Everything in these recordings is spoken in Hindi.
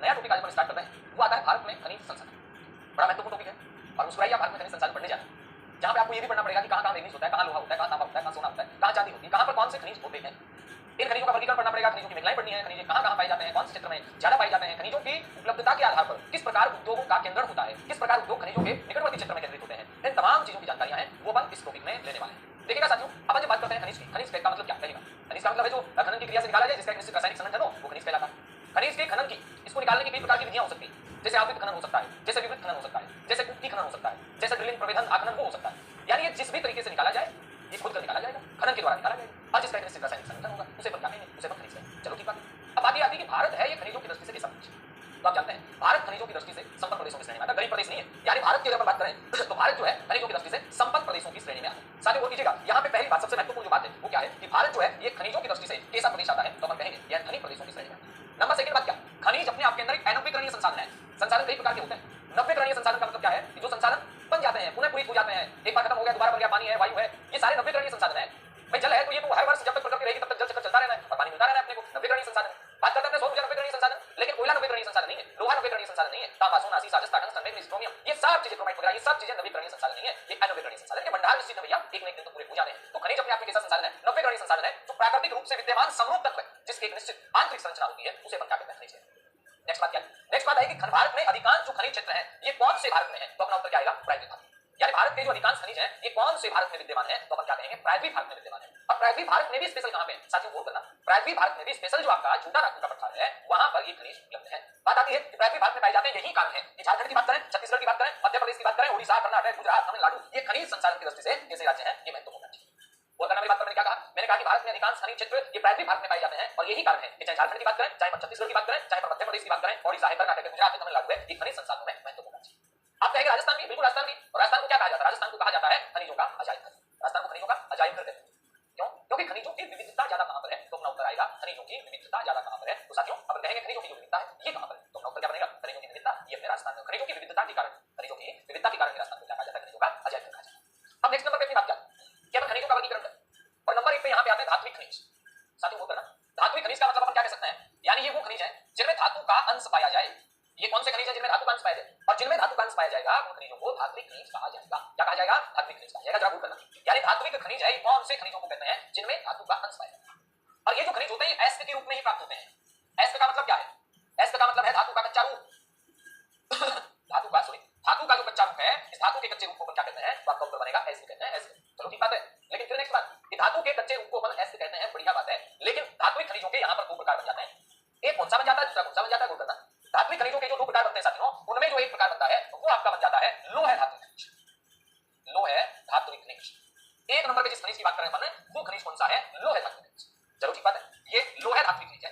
नया टॉपिक आज हम स्टार्ट कर रहे हैं, वो आता है भारत में खनिज संसाधन। बड़ा महत्वपूर्ण टॉपिक है और मुस्कुराइए, भारत में खनिज संसाधन पढ़ने जाना, जहां पे आपको ये भी पढ़ना पड़ेगा कि कहां-कहां मैग्नीज होता है, कहां लोहा होता है, कहां तांबा होता है, कहां सोना होता है, कहां चांदी होती है, कहां पर कौन से खनिज होते हैं। इन खनिजों का वर्गीकरण पढ़ना पड़ेगा, खनिजों की मेघलाएं पढ़नी है, खनिज कहां-कहां पाए जाते हैं, कौन से क्षेत्र में ज्यादा पाए जाते हैं, खनिजों की उपलब्धता के आधार पर किस प्रकार उद्योगों का केंद्र होता है, किस प्रकार उद्योग खनिजों के निकटवर्ती क्षेत्र में केंद्रित होते हैं। इन तमाम चीजों की जानकारियां हैं वो अपन इस टॉपिक में लेने वाले हैं। देखिएगा साथियों, अपन जब बात करते हैं खनिज की, खनिज का मतलब क्या? पहली बात, खनिज का मतलब है जो खनन की क्रिया से निकाला जाए, जिसका एक निश्चित रासायनिक संरचना हो, वो खनिज कहलाता है। खनिज के खनन की, इसको निकालने की कई प्रकार की विधियां हो सकती है, जैसे आवृत खनन हो सकता है, जैसे विवृत खनन हो सकता है, जैसे कुप्ती खनन हो सकता है, जैसे ड्रिलिंग प्रवेधन आखनन वो हो सकता है। यानी ये जिस भी तरीके से निकाला जाए, ये खुद कर निकाला जाएगा, खनन के द्वारा निकाला जाएगा और जिसका एक निश्चित रासायनिक संरचना होगा, उसे अपन क्या कहेंगे? उसे अपन खनिज कहेंगे। चलो ठीक बात है। अब बात ये आती है कि भारत है ये खनिजों की दृष्टि से कैसा देश? तो आप जानते हैं भारत खनिजों की दृष्टि से संपन्न प्रदेशों की श्रेणी में आता है, गरीब प्रदेश नहीं है। यानी भारत की अगर बात करें तो भारत जो है खनिजों की दृष्टि से संपन्न प्रदेशों की श्रेणी में आता है। साथियों, कीजिएगा यहाँ पे पहली बात, सबसे महत्वपूर्ण जो बात है वो क्या है कि भारत जो है ये खनिजों की दृष्टि से कैसा प्रदेश आता है, तो अपन कहेंगे यह धनी प्रदेशों की श्रेणी में आता है। नंबर सेकंड बात क्या, खनिज अपने आप के अंदर एक अनवीकरणीय संसाधन है। संसाधन कई प्रकार के होते हैं। नवीकरणीय संसाधन का मतलब क्या है कि जो संसाधन बन जाते हैं, पुनः पूरित हो जाते हैं, एक बार खत्म हो गया दोबारा बन गया, पानी है, वायु है, ये सारे नवीकरणीय संसाधन है। भाई जल है तो ये तो हर वर्ष जब तक प्रकृति रहेगी तब तक जल चक्र चलता रहना है और पानी मिलता रहना है अपने को, नवीकरणीय संसाधन। बात करते हैं सौर ऊर्जा नवीकरणीय संसाधन, लेकिन कोयला नवीकरणीय संसाधन नहीं है, लोहा नवीकरणीय संसाधन नहीं है, तांबा सोना सीसा जस्ता टंगस्टन मैग्नीज क्रोमियम ये सब चीजें, क्रोमाइट वगैरह ये सब चीजें नवीकरणीय संसाधन नहीं है, ये अनवीकरणीय संसाधन है। भंडार निश्चित है भैया, एक न एक दिन तो पूरे हो जाने हैं। तो खनिज अपने आप में कैसा संसाधन है? नवीकरणीय संसाधन है, जो प्राकृतिक रूप से विद्यमान समरूप तत्व है, जिसकी एक निश्चित आंतरिक संरचना होती है, उसे अपन क्या कहते हैं? खनिज। नेक्स्ट बात क्या है? नेक्स्ट बात है कि भारत में अधिकांश जो खनिज क्षेत्र है ये कौन से भारत में है? तो अपना उत्तर क्या आएगा? प्रायद्वीप भारत। यानी भारत के जो अधिकांश खनिज हैं ये कौन से भारत में विद्यमान है? तो अपन क्या कहेंगे? प्रायद्वीप भारत में विद्यमान है। अब प्रायद्वीप भारत में भी स्पेशल कहां पे? साथियों गौर करना, प्रायद्वीप भारत में भी स्पेशल जो आपका छोटा नागपुर का पठार है वहां पर ये खनिज उपलब्ध है। बात आती है कि प्रायद्वीप भारत में पाए जाते हैं, यही कारण है कि झारखंड की बात करें, छत्तीसगढ़ की बात करें, मध्य प्रदेश की बात करें, उड़ीसा, कर्नाटक, गुजरात, तमिलनाडु, ये खनिज संसाधन की दृष्टि से कैसे राज्य हैं? ये महत्वपूर्ण है। और करना मेरी बात पर मैंने क्या कहा? मैंने कहा कि भारत में अधिकांश खनिज क्षेत्र ये प्रायद्वीप भारत में पाए जाते हैं और यही कारण है कि चाहे झारखंड की बात करें, चाहे छत्तीसगढ़ की बात करें, चाहे मध्य प्रदेश की बात करें, ओडिशा है, कर्नाटक है, गुजरात है, तमिलनाडु है, ये खनिज संसाधन में महत्वपूर्ण है। आप कहेंगे राजस्थान भी, बिल्कुल राजस्थान भी। और राजस्थान को क्या कहा जाता है? राजस्थान को कहा जाता है खनिजों का अजायब घर। राजस्थान को खनिजों का अजायब घर कहते हैं। क्यों? क्योंकि खनिजों की विविधता ज्यादा कहां पर है? तो अपना उत्तर आएगा खनिजों की विविधता ज्यादा कहां पर है। तो साथियों अब कहेंगे खनिजों की जो विविधता है ये कहां पर है? तो अपना उत्तर क्या बनेगा? खनिजों की विविधता ये अपने राजस्थान में। खनिजों की विविधता के कारण, खनिजों की विविधता के कारण राजस्थान को क्या कहा जाता है? खनिजों का अजायब घर कहा जाता है। अब नेक्स्ट नंबर पे अपनी बात क्या कि अपन खनिजों का वर्गीकरण करें और नंबर 1 पे यहां पे आते हैं धात्विक खनिज। साथियों वो करना, धात्विक खनिज का मतलब अपन क्या कह सकते हैं? यानी ये वो खनिज है जिनमें धातु का अंश पाया जाए। ये कौन से खनिज है जिनमें धातु का अंश पाया जाए? और जिनमें धातु का अंश पाया जाएगा उन खनिजों को धात्विक खनिज कहा जाएगा। क्या कहा जाएगा? धात्विक खनिज कहा जाएगा। जरा गौर करना, यानी धात्विक खनिज है कौन से खनिजों को कहते हैं? जिनमें धातु का अंश पाया जाएगा। और ये जो खनिज होते हैं ये एस्क के रूप में ही प्राप्त होते हैं। एस्क का मतलब क्या है? एस्क का मतलब है धातु का कच्चा रूप। धातु का जो कच्चा रूप है, इस धातु के कच्चे रूप को क्या कहते हैं? तो आपका उत्तर बनेगा एस्क कहते हैं। एस्क, चलो ठीक बात है। लेकिन फिर नेक्स्ट बात कि धातु के कच्चे रूप को अपन एस्क कहते हैं, बढ़िया बात है। लेकिन धात्विक खनिजों के यहां पर दो प्रकार बन जाते हैं। एक कौन सा बन जाता है, दूसरा कौन सा बन जाता है? गौर करना, धात्विक खनिजों के जो दो प्रकार बनते हैं साथियों, उनमें जो एक प्रकार बनता है वो आपका बन जाता है लोह धात्विक खनिज। लोह धात्विक खनिज एक नंबर पे जिस खनिज की बात कर रहे हैं अपन, वो खनिज कौन सा है? लोह धात्विक खनिज। चलो ठीक बात है, ये लोह धात्विक खनिज है।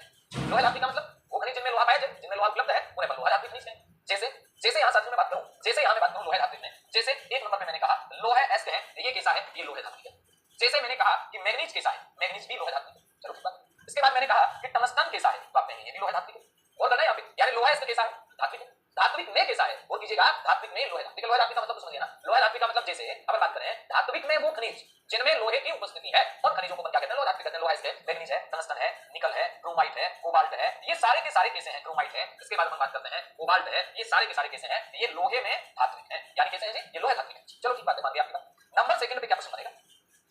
लोह धात्विक का मतलब वो खनिज जिनमें लोहा पाया जाए, जिनमें लोहा उपलब्ध है, उन्हें अपन लोह धात्विक खनिज कहें। जैसे जैसे यहां साथियों में बात करूं, जैसे यहां मैं बात करूं लोह धात्विक में, जैसे एक नंबर पे मैंने कहा लोह एस्क है, ये कैसा है? ये लोह धात्विक है। जैसे मैंने कहा कि मैग्नीज कैसा है? मैग्नीज भी लोह धात्विक है। चलो ठीक बात। इसके बाद मैंने कहा कि टंगस्टन कैसा है? तो आप कहेंगे ये भी लोह धात्विक है। और करना यहां पे, यानी लोह एस्क कैसा है? धात्विक है। धात्विक में कैसा है? और कीजिएगा धात्विक में लोह धात्विक। लोह धात्विक का मतलब समझिए ना, लोह धात्विक का मतलब जैसे अब बात करें धात्विक में वो खनिज जिनमें लोहे की उपस्थिति है, और खनिजों को क्या कहते हैं? लोह धात्विक कहते हैं। लोहा है, मैग्नीज है, टंगस्टन है, निकल है, क्रोमाइट है, कोबाल्ट है, ये सारे के सारे कैसे हैं? क्रोमाइट है। इसके बाद हम बात करते हैं कोबाल्ट है, ये सारे के सारे कैसे हैं? ये लोहे में धात्विक है। यानी कैसे हैं जी? ये लोहे धात्विक है। चलो ठीक बात है, मान लिया आपकी बात। नंबर सेकंड पे क्या प्रश्न बनेगा?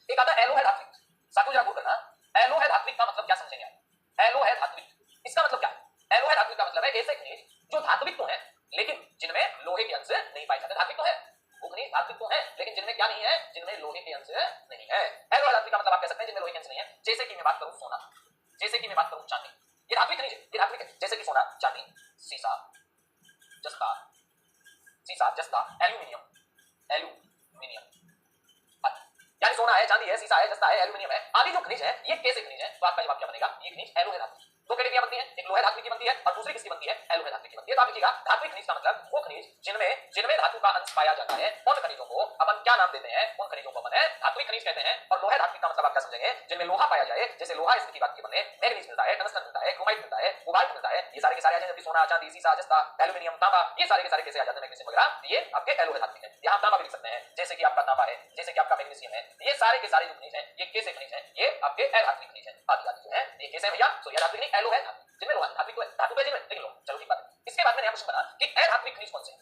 एक आता है एलोह धात्विक। साथियों जरा गौर करना, एलोह धात्विक का मतलब क्या समझेंगे आप? एलोह धात्विक इसका मतलब क्या है? एलोह धात्विक का मतलब है ऐसे खनिज जो धात्विक तो है लेकिन जिनमें लोहे के अंश नहीं पाए जाते। धात्विक तो है, वो खनिज धात्विक तो है लेकिन जिनमें क्या नहीं है? जिनमें लोहे के अंश नहीं है। एलोह धात्विक का मतलब आप कह सकते हैं जिनमें लोहे के अंश नहीं है। जैसे कि मैं बात करूं सोना, जैसे कि मैं बात करूं चांदी, ये धात्विक खनिज है, ये धात्विक है। जैसे कि सोना, चांदी, सीसा, जस्ता, एल्यूमिनियम, यानी सोना है, चांदी है, सीसा है, जस्ता है, एल्यूमिनियम है, आदि जो खनिज है ये कैसे खनिज है? तो आपका जवाब क्या बनेगा? ये खनिज एलोह धात्विक। दो कैटेगरियां बनती हैं, एक लोहे धात्विक की बनती है और दूसरी किसकी बनती है? एलोह धात्विक की बनती है। तो आप लिखिएगा धात्विक खनिज का मतलब वो खनिज जिनमें धातु का अंश पाया जाता है, उन खनिजों को अपन क्या नाम देते हैं? उन खनिजों को अपन धात्विक खनिज कहते हैं। और लोहे धात्विक का मतलब आप क्या समझेंगे? जिनमें लोहा पाया जाए, जैसे लोहा इसकी बात की बने, मैग्नीज मिलता है, टंगस्टन मिलता है, क्रोमाइट मिलता है, कोबाल्ट मिलता है, ये सारे के सारे आ जाते हैं। सोना, चांदी, सीसा, जस्ता, एल्यूमिनियम, तांबा, ये सारे के सारे कैसे आ जाते हैं? मैग्नीशियम वगैरह, ये आपके एलोह धात्विक है। यहां तांबा भी लिख सकते हैं, जैसे कि आपका तांबा है, जैसे कि आपका मैग्नीशियम है, ये सारे के सारे जो खनिज हैं ये कैसे खनिज हैं? ये आपके अधात्विक खनिज हैं। आदि जो है ये कैसे भैया? तो ये धात्विक नहीं, एलोह है धात्विक, जिनमें लोहा धात्विक तो है, धातु पे जिनमें लेकिन लोहा। चलो ठीक बात है। इसके प्रश्न बना कि अधात्विक खनिज कौन से हैं।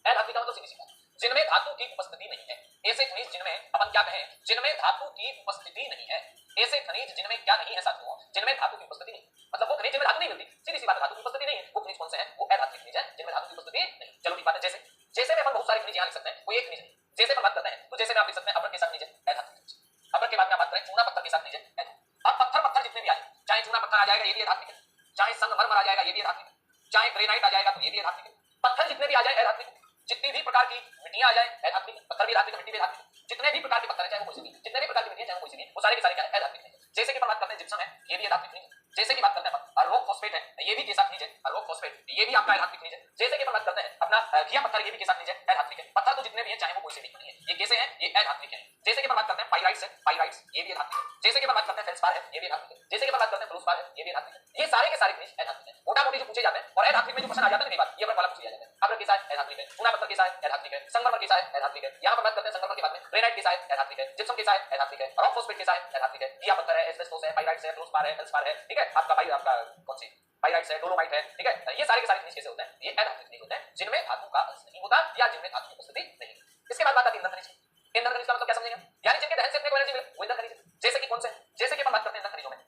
अधात्विक का मतलब सीधी सी बात, जिनमें धातु की उपस्थिति नहीं है। ऐसे खनिज जिनमें अपन क्या कहें, जिनमें धातु की उपस्थिति नहीं है। ऐसे खनिज जिनमें क्या नहीं है साथियों, जिनमें धातु की उपस्थिति नहीं, मतलब वो खनिज जिनमें धातु नहीं मिलती, सीधी सी बात, धातु की उपस्थिति नहीं है, वो खनिज कौन से हैं, वो अधात्विक खनिज है, जिनमें धातु की उपस्थिति नहीं। चलो ठीक बात है, जैसे जैसे में अपन बहुत सारे खनिज यहां लिख सकते हैं, कोई एक खनिज नहीं। जैसे पर बात करते हैं तो जैसे में आप लिख सकते हैं अपर के साथ खनिज है अधात्विक खनिज। अपर के बाद में बात करें चूना पत्थर के साथ खनिज है अधात्विक। अब पत्थर पत्थर जितने भी आए, चाहे चूना पत्थर आ जाएगा ये भी अधात्विक है, चाहे संगमरमर आ जाएगा ये भी अधात्विक है, चाहे ग्रेनाइट आ जाएगा तो ये भी अधात्विक है। पत्थर जितने भी आ जाए अधात्विक, जितनी भी प्रकार की मिट्टियां आ जाए अधात्विक, पत्थर भी अधात्विक, मिट्टी भी अधात्विक, जितने भी प्रकार के पत्थर है चाहे वो कोई से भी, जितने भी प्रकार की मिट्टी है चाहे वो कोई से भी, वो सारे के सारे क्या है अधात्विक है। जैसे कि बात करते हैं जिप्सम है, ये भी अधात्विक खनिज है। जैसे कि बात करते हैं रॉक फॉस्फेट है, ये भी कैसा खनिज है, रॉक फॉस्फेट, ये भी आपका अधात्विक खनिज है। जैसे कि बात करते हैं अपना घिया पत्थर, ये भी कैसा खनिज है, अधात्विक है। पत्थर तो जितने भी हैं चाहे वो कोई से भी बने हैं, ये कैसे हैं, ये अधात्विक है। जैसे कि बात करते हैं पाइराइट्स है, पाइराइट्स ये भी अधात्विक है। जैसे कि बात करते हैं फेल्सपार है, ये भी अधात्विक है। जैसे कि बात करते हैं फ्लोरस्पार है, ये भी अधात्विक है। ये सारे के सारे खनिज अधात्विक हैं, मोटा मोटी जो पूछे जाते हैं। और अधात्विक में जो क्वेश्चन आ जाता है ना, कई बार ये वाला पूछ लिया जाता है, अगर कैसा है अधात्विक है, चूना पत्थर कैसा है अधात्विक है, संगमरमर कैसा है अधात्विक है। यहां पर बात करते हैं संगमरमर के बाद में ग्रेनाइट कैसा है अधात्विक है, जिप्सम कैसा है अधात्विक है, रॉक फॉस्फेट कैसा है अधात्विक है, घिया पत्थर है, एस्बेस्टोस है, पाइराइट्स है, फ्लोरस्पार है, फेल्सपार है, ठीक है, आपका भाई आपका कौन सी पाइराइट्स है, डोलोमाइट है, ठीक है। ये सारे के सारे खनिज कैसे होते हैं, ये अधात्विक खनिज होते हैं, जिनमें धातु का अंश नहीं होता या जिनमें धातु की उपस्थिति नहीं। इसके बाद बात आती है ईंधन खनिज की। ईंधन खनिज का मतलब क्या समझेंगे, यानी जिनके दहन से अपने को एनर्जी मिले वो ईंधन खनिज है। जैसे कि कौन से, जैसे कि अपन बात करते हैं ईंधन खनिजों में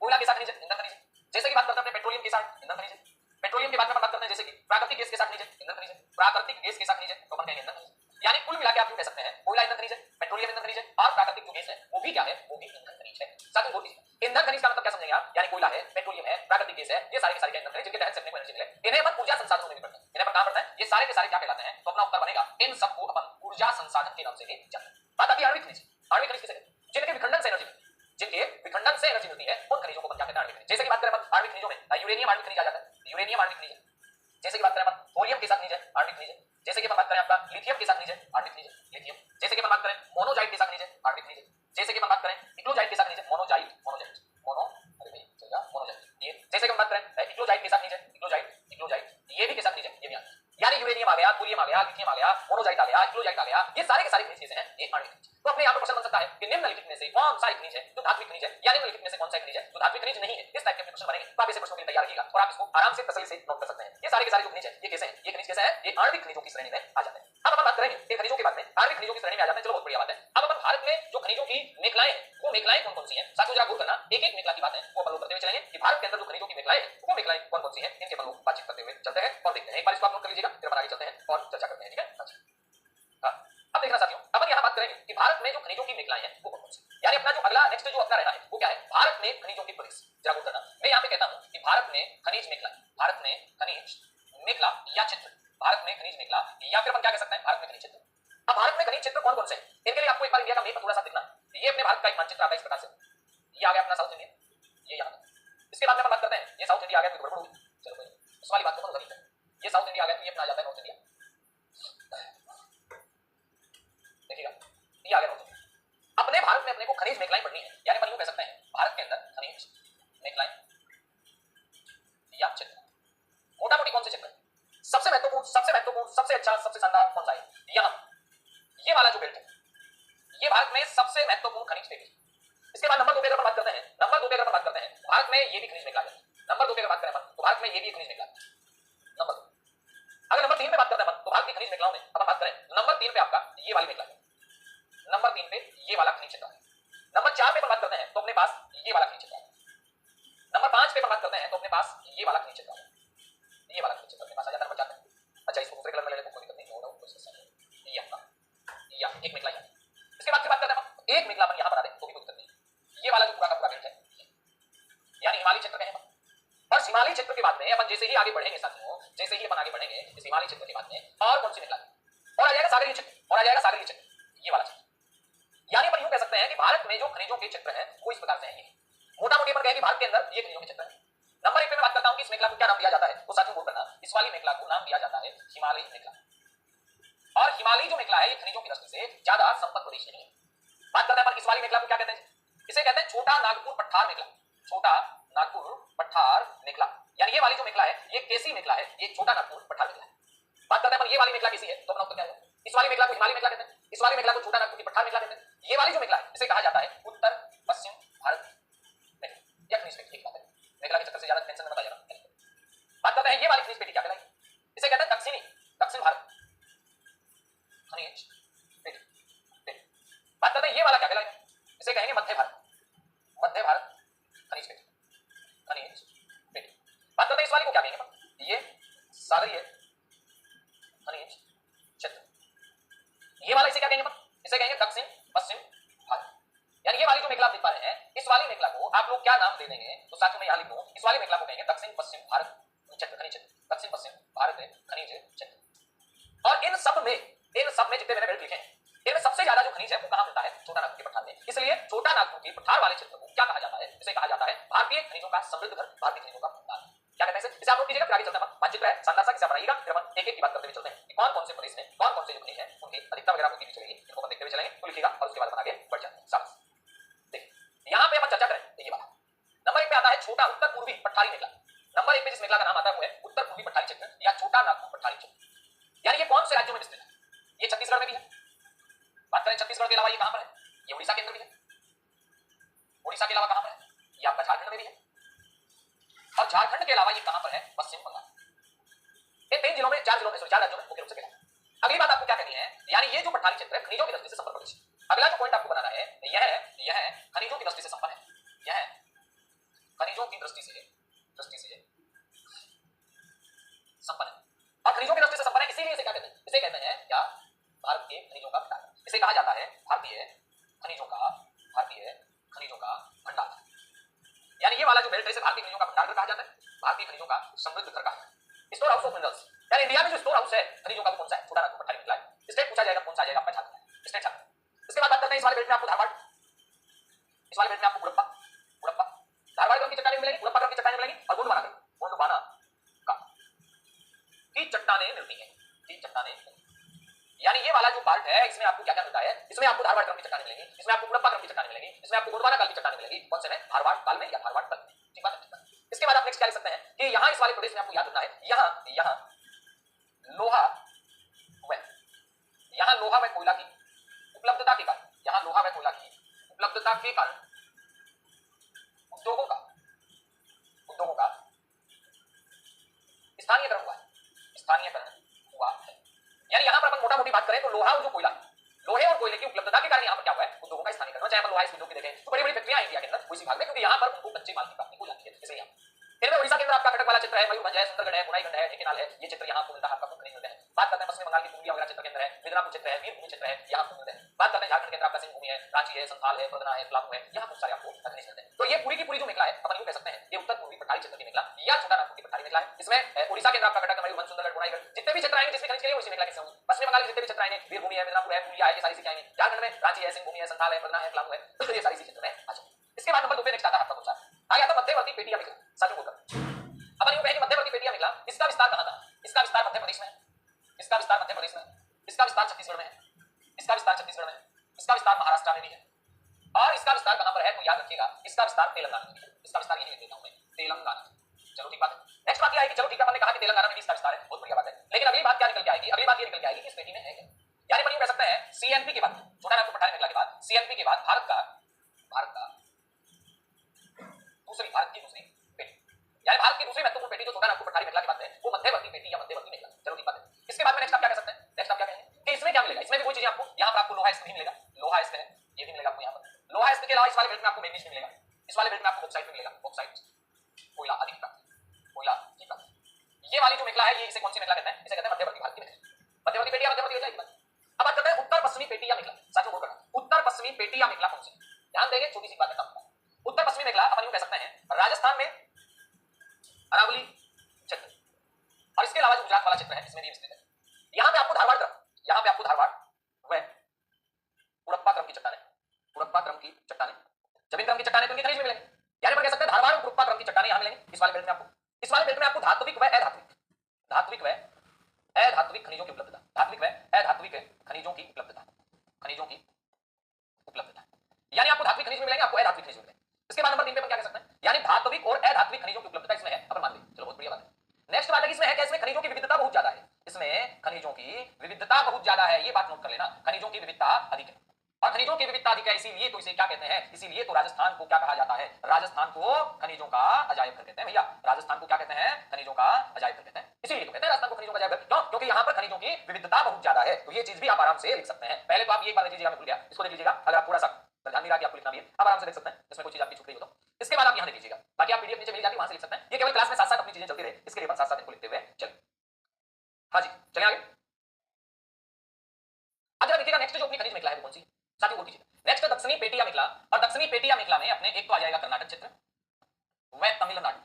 कोयला के साथ खनिज है, ईंधन खनिज है। जैसे कि बात करते हैं पेट्रोलियम के साथ ईंधन खनिज है। पेट्रोलियम के बाद में बात करते हैं जैसे कि प्राकृतिक गैस के साथ खनिज है, ईंधन खनिज है। प्राकृतिक गैस के साथ खनिज है तो अपन कहेंगे ईंधन खनिज। यानी कुल मिला के आप यूं कह सकते हैं कोयला ईंधन खनिज है, पेट्रोलियम ईंधन खनिज है, और प्राकृतिक जो गैस है वो भी क्या है, वो भी ईंधन खनिज है। साथ ही ईंधन खनिज का मतलब क्या समझेंगे आप, यानी कोयला है, पेट्रोलियम है, प्राकृतिक गैस है, ये सारे के सारे क्या ईंधन खनिज, जिनके तहत से अपने को एनर्जी मिले। इन्हें अपन ऊर्जा संसाधनों में भी पढ़ते हैं। इन्हें अपन कहां पढ़ते हैं, ये सारे के सारे क्या कहलाते हैं, तो अपना उत्तर बनेगा इन सबको अपन ऊर्जा संसाधन के नाम से भी जानते हैं। बात आती है आणविक खनिज। आणविक खनिज किसे कहते हैं, जिनके विखंडन से एनर्जी मिलती है, जिनके विखंडन से एनर्जी मिलती है उन खनिजों को अपन क्या कहते हैं, आणविक खनिज। जैसे कि बात करें अपन आणविक खनिजों में यूरेनियम आणविक खनिज आ जाता है, यूरेनियम आणविक खनिज है। जैसे कि बात करें अपन थोरियम के साथ खनिज है, आणविक खनिज है। जैसे कि अपन बात करें आपका लिथियम के साथ खनिज है, आणविक खनिज है, लिथियम। जैसे कि अपन बात करें मोनोजाइट के साथ खनिज है, आणविक खनिज है। जैसे कि अपन बात करें इक्लोजाइट के साथ खनिज है, मोनोजाइट, मोनोजाइट, मोनो, अरे भाई चलेगा मोनोजाइट ये। जैसे कि हम बात करें इक्लोजाइट के साथ खनिज है, इक्लोजाइट, इक्लोजाइट ये भी के साथ खनिज है, ये भी आता है। यानी यूरेनियम आ गया, थोरियम आ गया, लिथियम आ गया, मोनोजाइट आ गया, इक्लोजाइट आ गया, ये सारे के सारे खनिज कैसे हैं, ये आणविक खनिज। तो अपने यहां पर क्वेश्चन बन सकता है कि निम्नलिखित में से कौन सा खनिज है जो धात्विक खनिज है, या निम्नलिखित में से कौन सा खनिज है जो धात्विक खनिज नहीं है। इस टाइप के क्वेश्चन बनेंगे तो आप इसे प्रश्नों के लिए तैयार रखिएगा और आप इसको आराम से तसल्ली से नोट कर सकते हैं। ये सारे के सारे जो खनिज है ये कैसे हैं, ये खनिज कैसे हैं, ये आणविक खनिजों की श्रेणी में आ जाते हैं। अब अपन बात करेंगे इन खनिजों के बाद में आणविक खनिजों की श्रेणी में आ जाते हैं। चलो बहुत बढ़िया बात है। अब अपन भारत में जो खनिजों की मेखलाएं हैं वो मेखलाएं कौन कौन सी हैं, साथियों जरा गौर करना, एक एक मेखला की बात है वो अपन लोग करते हुए चलेंगे कि भारत के अंदर जो खनिजों की मेखलाएं हैं वो मेखलाएं कौन कौन सी हैं, इनके अपन लोग बातचीत करते हुए चलते हैं और देखते हैं। एक बार इसको आप नोट कर लीजिएगा, फिर अपन आगे चलते हैं और चर्चा करते हैं, ठीक है। अच्छा अब देखना साथियों, अपन यहां बात करेंगे कि भारत में जो खनिजों की मेखलाएं हैं वो कौन कौन सी, यानी अपना जो अगला नेक्स्ट जो अपना रहना है वो क्या है, भारत में खनिजों की प्रदेश। जरा गौर करना, मैं यहां पे कहता हूं कि भारत में खनिज मेखला, भारत में खनिज मेखला या क्षेत्र, भारत में खनिज मेखला या फिर अपन क्या कह सकते हैं भारत में खनिज क्षेत्र। अब भारत में खनिज क्षेत्र कौन कौन से हैं, इनके लिए आपको एक बार इंडिया का मैप थोड़ा सा देखना। ये अपने भारत का एक मानचित्र आता है इस प्रकार से, ये आ गया अपना साउथ इंडिया, ये यहां। इसके बाद में अपन बात करते हैं ये साउथ इंडिया आ गया तो गड़बड़ होगी, चलो कोई उस वाली बात को उधर ही करें। ये साउथ इंडिया आ गया तो ये अपना आ जाता है नॉर्थ इंडिया, देखिएगा ये आ गया नॉर्थ इंडिया। अपने भारत में अपने को खनिज मेखलाएं पढ़नी है, यानी अपन यूं कह सकते हैं भारत के अंदर खनिज मेखलाएं या क्षेत्र। मोटा मोटी कौन से क्षेत्र, सबसे महत्वपूर्ण, सबसे अच्छा, सबसे शानदार कौन सा है, यहां ये वाला जो बेल्ट है ये भारत में सबसे महत्वपूर्ण खनिज पेटी। इसके बाद नंबर 2 पे अगर बात करते हैं, नंबर 2 पे अगर बात करते हैं भारत में ये भी खनिज मेखला है। नंबर 2 पे अगर बात करें अपन तो भारत में ये भी खनिज मेखला है नंबर 2। अगर नंबर 3 पे बात करते हैं अपन तो भारत की खनिज मेखलाओं में अपन बात करें नंबर 3 पे आपका ये वाली मेखला है, नंबर 3 पे ये वाला खनिज क्षेत्र है। नंबर 4 पे अपन बात करते हैं तो अपने पास ये वाला खनिज क्षेत्र है। नंबर 5 पे अपन बात करते हैं तो अपने पास ये वाला खनिज क्षेत्र है, ये वाला खनिज क्षेत्र अपने पास आ जाता है नंबर 4 पे। अच्छा इसको दूसरे कलर में ले लेते हैं, कोई दिक्कत नहीं, नो डाउट कोई समस्या नहीं, ये आपका या एक मेखला है। इसके बाद फिर बात करते हैं अपन एक मेखला अपन यहां बना दें तो भी कोई दिक्कत नहीं, ये वाला जो पूरा का पूरा बेल्ट है यानी हिमालय क्षेत्र में है। और हिमालय क्षेत्र के बाद में अपन जैसे ही आगे बढ़ेंगे साथियों, जैसे ही अपन आगे बढ़ेंगे इस हिमालय क्षेत्र के बाद में और कौन सी मेखला और आ जाएगा सागरीय क्षेत्र, और आ जाएगा सागरीय क्षेत्र, ये वाला क्षेत्र। यानी अपन यूं कह सकते हैं कि भारत में जो खनिजों के क्षेत्र हैं वो इस प्रकार से हैं। ये मोटा मोटी अपन कहें कि भारत के अंदर ये खनिजों के क्षेत्र है। नंबर 1 पे मैं बात करता हूं कि इस मेखला को क्या नाम दिया जाता है, वो साथियों गौर करना, इस वाली मेखला को नाम दिया जाता है हिमालय मेखला। और हिमालय जो मेखला है ये खनिजों की दृष्टि से ज्यादा संपन्न प्रदेश नहीं है। बात करते हैं अपन इस वाली मेखला को क्या कहते हैं, इसे कहते हैं छोटा नागपुर पठार मेखला, छोटा नागपुर पठार मेखला। यानी ये वाली जो मेखला है ये कैसी मेखला है, ये छोटा नागपुर पठार मेखला है। बात करते हैं अपन ये वाली मेखला कैसी है तो अपना उत्तर क्या है, इस वाली मेखला को हिमालय मेखला कहते हैं, इस वाली मेखला को छोटा नागपुर की पठार मेखला कहते हैं। ये वाली जो मेखला है इसे कहा जाता है उत्तर पश्चिम भारत मेखला या खनिज पेटी। मेखला के चक्कर से ज्यादा टेंशन में मत आ जाना। बात करते हैं ये वाली खनिज पेटी क्या कहलाएगी, इसे कहते हैं दक्षिण भारत खनिज पेटी। बात करते हैं ये वाला क्या कहलाएगा, इसे कहेंगे मध्य भारत खनिज पेटी। बात करते हैं इस वाले को क्या कहेंगे, ये सागरीय खनिज क्षेत्र। ये वाला इसे क्या कहेंगे, इसे कहेंगे दक्षिण पश्चिम भारत। यानी ये वाली जो मेखला आप देख पा रहे हैं, इस वाली मेखला को आप लोग क्या नाम दे देंगे, तो साथ में मैं यहां लिख दूं, इस वाली मेखला को कहेंगे दक्षिण पश्चिम भारत क्षेत्र खनिज क्षेत्र, दक्षिण पश्चिम भारत खनिज क्षेत्र। और इन सब में जितने मैंने बेल्ट लिखे हैं, इनमें सबसे ज्यादा जो खनिज है वो कहां मिलता है, छोटा नागपुर के पठार में। इसलिए छोटा नागपुर के पठार वाले क्षेत्र को क्या कहा जाता है, इसे कहा जाता है भारतीय खनिजों का समृद्ध घर, भारतीय खनिजों का भंडार। क्या कहते हैं इसे आप लोग कीजिएगा, फिर आगे चलते हैं। मानचित्र है शानदार सा, किसे बनाइएगा, फिर हम एक एक की बात करते हुए चलते हैं कि कौन कौन से प्रदेश में कौन कौन से जो खनिज है उनकी अधिकता वगैरह होती चलेगी, इनको हम देखते हुए चलेंगे। तो लिखिएगा और उसके बाद हम आगे बढ़ जाते हैं। शाबाश। देखिए यहां पे हम चर्चा करें, ये वाला नंबर 1 पे आता है छोटा उत्तर पूर्वी पठारी मेखला। नंबर 1 पे जिस मेखला का नाम आता है वो है उत्तर पूर्वी पठारी क्षेत्र या छोटा नागपुर पठारी क्षेत्र। यानी ये कौन से राज्यों में विस्तृत है, ये छत्तीसगढ़ में भी है। बात करें छत्तीसगढ़ के अलावा ये कहां पर है, ये उड़ीसा के अंदर भी है। उड़ीसा के अलावा कहां पर है, ये आपका झारखंड में भी है। और झारखंड के अलावा ये कहां पर है, पश्चिम बंगाल। इन 3 जिलों में 4 राज्यों में मुख्य रूप से कहलाता है। अगली बात आपको क्या कहनी है, यानी ये जो पठारी क्षेत्र है खनिजों की दृष्टि से संपन्न प्रदेश। अगला जो पॉइंट आपको बनाना है यह खनिजों की दृष्टि से संपन्न है, यह खनिजों की दृष्टि से संपन्न है। और खनिजों की दृष्टि से संपन्न है इसीलिए इसे क्या कहते हैं, इसे कहते हैं क्या, भारतीय खनिजों का भंडार। इसे कहा जाता है भारतीय खनिजों का भंडार। यानी ये वाला जो बेल्ट है इसे भारतीय खनिजों का भंडार कहा जाता है, भारतीय खनिजों का समृद्ध घर कहा जाता है। स्टोर हाउस ऑफ मिनरल्स, यानी इंडिया में जो स्टोर हाउस है खनिजों का वो कौन सा है, छोटा नागपुर पठारी मेखला है। स्टेट पूछा जाएगा कौन सा आ जाएगा, आपका झारखंड स्टेट झारखंड। इसके बाद बात करते हैं इस वाले बेल्ट में आपको धारवाड़, इस वाले बेल्ट में आपको गुड़प्पा धारवाड़ क्रम की चट्टानें मिलेंगी, गुड़प्पा क्रम की चट्टानें मिलेंगी और गोंडवाना की चट्टानें मिलती हैं, यानी ये वाला जो पार्ट है इसमें आपको क्या क्या मिलता है, इसमें आपको धारवाड़ क्रम की चट्टानें मिलेंगी, इसमें आपको गुड़प्पा क्रम की चट्टानें मिलेंगी, इसमें आपको गोंडवाना काल की चट्टानें मिलेंगी। कौन से में, धारवाड़ काल में या धारवाड़ काल में। ठीक बात है। इसके बाद आप नेक्स्ट क्या लिख सकते हैं कि यहां इस वाले प्रदेश में आपको याद रखना है, यहां लोहा व कोयला की उपलब्धता के कारण, उद्योगों का स्थानीयकरण हुआ है। यानी यहां पर अपन मोटा मोटी बात करें तो लोहे और कोयले की उपलब्धता के कारण यहां पर क्या हुआ है, उद्योगों का स्थानीयकरण। चाहे अपन लोहा उद्योग की देखें तो बड़ी बड़ी फैक्ट्रियां इंडिया के अंदर उसी भाग में, क्योंकि यहां पर उनको कच्चे माल की प्राप्ति हो जाती है। जैसे यहां इनमें उड़ीसा के अंदर आपका कटक वाला क्षेत्र है, मयूरभंज है, सुंदरगढ़ है, बुनाईगंड है, ढेंकीनाल है, ये क्षेत्र यहां आपको मिलता है, आपका खनिज मिलते हैं। बात करते हैं पश्चिम बंगाल की पूर्वी वगैरह क्षेत्र के अंदर है, मिदनापुर क्षेत्र है, वीरभूमि क्षेत्र है, यहां आपको मिलते हैं। बात करते हैं झारखंड के अंदर आपका सिंहभूमि है, रांची है, संथाल है, पदना है, पलामू है, यहां बहुत सारे आपको खनिज मिलते हैं। तो ये पूरी की पूरी जो मेखला है अपन यूं कह सकते हैं ये उत्तर पूर्वी पठारी क्षेत्र की मेखला या छोटा नागपुर की पठारी मेखला है। इसमें उड़ीसा के अंदर आपका कटक, मयूरभंज, सुंदरगढ़, बुनाईगढ़ जितने भी क्षेत्र आएंगे जिसमें खनिज के लिए उसी मेखला के से होंगे। पश्चिम बंगाल के जितने भी क्षेत्र आएंगे, वीरभूमि है, मिदनापुर है, पुलिया है, ये सारी चीजें आएंगी। झारखंड में रांची है, सिंहभूमि है, संथाल है, पदना है, पलामू है, तो ये सारी क्षेत्र में आ जाएंगे। इसके बाद नंबर 2 पे नेक्स्ट आता है आपका कौन सा, आ गया था मध्यवर्ती पेटिया मेखला। साचो बोलकर अपन यूं कहेंगे मध्यवर्ती पेटिया मेखला, इसका विस्तार कहां था, इसका विस्तार मध्य प्रदेश में है, इसका विस्तार छत्तीसगढ़ में है, इसका विस्तार महाराष्ट्र में भी है, और इसका विस्तार कहां पर है तो याद रखिएगा इसका विस्तार तेलंगाना में है। इसका विस्तार यही लिख देता हूं मैं, तेलंगाना। चलो ठीक बात है। नेक्स्ट बात यह है कि चलो ठीक है, हमने कहा कि तेलंगाना में भी इसका विस्तार है, बहुत बढ़िया बात है। लेकिन अगली बात क्या निकल के आएगी, अगली बात ये निकल के आएगी कि इस पेटी में है क्या। यानी अपन यूं कह सकते हैं सीएनपी के बाद, छोटा नागपुर पठारी मेखला के बाद, सीएनपी के बाद भारत की दूसरी पेटी, यानी भारत की दूसरी महत्वपूर्ण पेटी जो छोटा नागपुर पठारी मेखला की बात है वो मध्यवर्ती पेटी या मध्यवर्ती मेखला। चलो ठीक बात है। इसके बाद में नेक्स्ट आप क्या कह सकते हैं, नेक्स्ट आप क्या कहेंगे कि इसमें क्या मिलेगा, इसमें भी कोई चीज आपको, यहां पर आपको लोहा इस्क भी मिलेगा, लोहा इस्क है ये भी मिलेगा आपको, यहां पर लोहा इस्क के अलावा इस वाले बेल्ट में आपको मैग्नीज भी मिलेगा, इस वाले बेल्ट में आपको बॉक्साइट भी मिलेगा, बॉक्साइट, कोयला आदि की प्राप्ति। ये वाली जो मेखला है ये इसे कौन सी मेखला कहते हैं, इसे कहते हैं मध्यवर्ती भारत की मेखला, मध्यवर्ती पेटी या मध्यवर्ती मेखला। अब बात करते हैं उत्तर पश्चिमी पेटी या मेखला। साथियों नोट करना, उत्तर पश्चिमी पेटी या मेखला कौन सी, ध्यान देंगे छोटी सी बात है। उत्तर पश्चिमी मेखला अपन यूं कह सकते हैं राजस्थान में अरावली क्षेत्र और इसके अलावा जो गुजरात वाला क्षेत्र है इसमें भी विस्तृत है। यहां पे आपको धारवाड़ व गुड़प्पा क्रम की चट्टानें, जमीन क्रम की चट्टानें तो इनके खनिज में मिलेंगे। यानी अपन कह सकते हैं धारवाड़ और गुड़प्पा क्रम की चट्टानें यहां मिलेंगी इस वाले बेल्ट में आपको। इस वाले बेल्ट में आपको धात्विक व अधात्विक खनिजों की उपलब्धता, यानी आपको धात्विक खनिज मिलेंगे, आपको अधात्विक खनिज मिलेंगे। इसके बाद नंबर 3 पे अपन क्या कह सकते हैं, यानी धात्विक और अधात्विक खनिजों की उपलब्धता इसमें है, अपन मान लें। चलो बहुत बढ़िया बात है। नेक्स्ट बात है कि इसमें है क्या, इसमें खनिजों की विविधता बहुत ज्यादा है, इसमें खनिजों की विविधता बहुत ज्यादा है, ये बात नोट कर लेना, खनिजों की विविधता अधिक है। और खनिजों की विविधता अधिक है, इसीलिए तो इसे क्या कहते हैं, इसीलिए तो राजस्थान को क्या कहा जाता है, राजस्थान को खनिजों का अजायब घर कहते हैं भैया, राजस्थान को क्या कहते हैं, खनिजों का अजायब घर कहते हैं, इसीलिए तो कहते हैं राजस्थान को खनिजों का अजायब घर। क्यों? क्योंकि यहाँ पर खनिजों की विविधता बहुत ज्यादा है। तो ये चीज भी आप आराम से लिख सकते हैं। पहले तो आप ये बात लीजिएगा, मैं भूल गया, इसको देख लीजिएगा, अगर आप थोड़ा सा ध्यान नहीं रहा कि आपको लिखना भी है, आप आराम से देख सकते हैं, इसमें कोई चीज आपकी छूट गई हो तो। इसके बाद आप यहाँ देख लीजिएगा, बाकी आप पीडीएफ नीचे मिल जाती है, वहां से लिख सकते हैं। ये केवल क्लास में साथ साथ अपनी चीजें चलती रहे, इसके लिए साथ साथ इनको लिखते हुए चलिए। हाँ जी, चलिए आगे। अब जरा देखिएगा नेक्स्ट जो अपनी खनिज मेखला है वो कौन सी, साथियों बोल दीजिए। नेक्स्ट दक्षिणी पेटिया मेखला, और दक्षिणी पेटिया मेखला में अपने एक तो आ जाएगा कर्नाटक क्षेत्र व तमिलनाडु,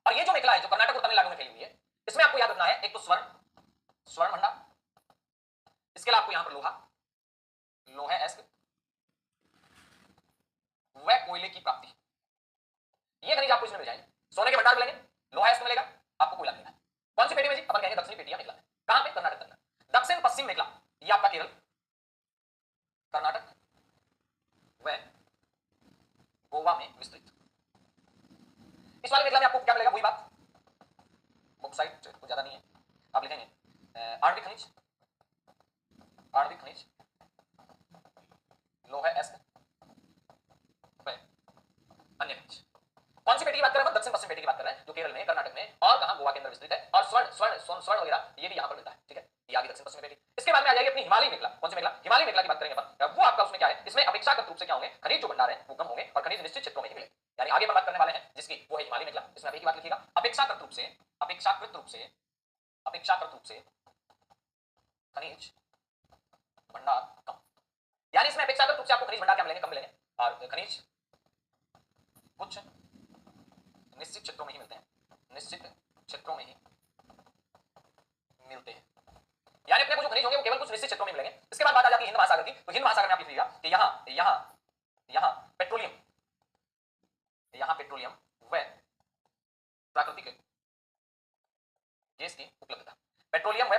और ये जो मेखला है जो कर्नाटक और तमिलनाडु में फैली हुई है, इसमें आपको याद रखना है एक तो स्वर्ण, स्वर्ण भंडार, इसके अलावा आपको यहां पर लोहा, लोहे एस्क व कोयले की प्राप्ति, ये खनिज आपको इसमें मिल जाएंगे। सोने के भंडार मिलेंगे, लोहा एस्क मिलेगा, आपको कोयला मिलेगा। कौन सी पेटी में जी, अपन कहेंगे दक्षिणी पेटिया मेखला में। कहां पे, कर्नाटक तमिलनाडु। दक्षिण पश्चिम मेखला ये आपका केरल, कर्नाटक व गोवा में विस्तृत। इस वाले मेखला में आपको क्या मिलेगा, वही बात, बॉक्साइट कुछ ज्यादा नहीं है, आप लिखेंगे आणविक खनिज, आणविक खनिज, लोहा एस्क व अन्य खनिज। कौन सी पेटी की बात कर रहे हैं, दक्षिण पश्चिम पेटी की बात कर रहे हैं, जो केरल में, कर्नाटक में और कहां, गोवा के अंदर विस्तृत है। और स्वर्ण स्वर्ण स्वर्ण वगैरह ये भी यहां पर मिलता है, ठीक है, ये आगे दक्षिण पश्चिम पेटी। इसके बाद में आ जाएगी अपनी हिमालय मेखला। कौन सी मेखला, हिमालय मेखला की बात करेंगे अपन, वो आपका उसमें क्या है, इसमें अपेक्षाकृत रूप से क्या होंगे, खनिज जो भंडार है वो कम होंगे और खनिज निश्चित क्षेत्रों में ही मिलेंगे। यानी आगे पर बात करने वाले हैं जिसकी, वो है हिमालय मेखला। इसमें अभी की बात लिखिएगा, अपेक्षाकृत रूप से, अपेक्षाकृत रूप से, अपेक्षाकृत रूप से खनिज भंडार कम, यानी इसमें अपेक्षाकृत रूप से आपको खनिज भंडार क्या मिलेंगे, कम मिलेंगे, और खनिज कुछ निश्चित क्षेत्रों में ही मिलते हैं, निश्चित क्षेत्रों में ही मिलते हैं। यानी अपने को जो खनिज होंगे वो केवल कुछ निश्चित क्षेत्रों में मिलेंगे। इसके बाद बात आ जाती है हिंद महासागर की। तो हिंद महासागर में आप लिखिएगा कि यहां पेट्रोलियम, यहां पेट्रोलियम व प्राकृतिक गैस की उपलब्धता, पेट्रोलियम व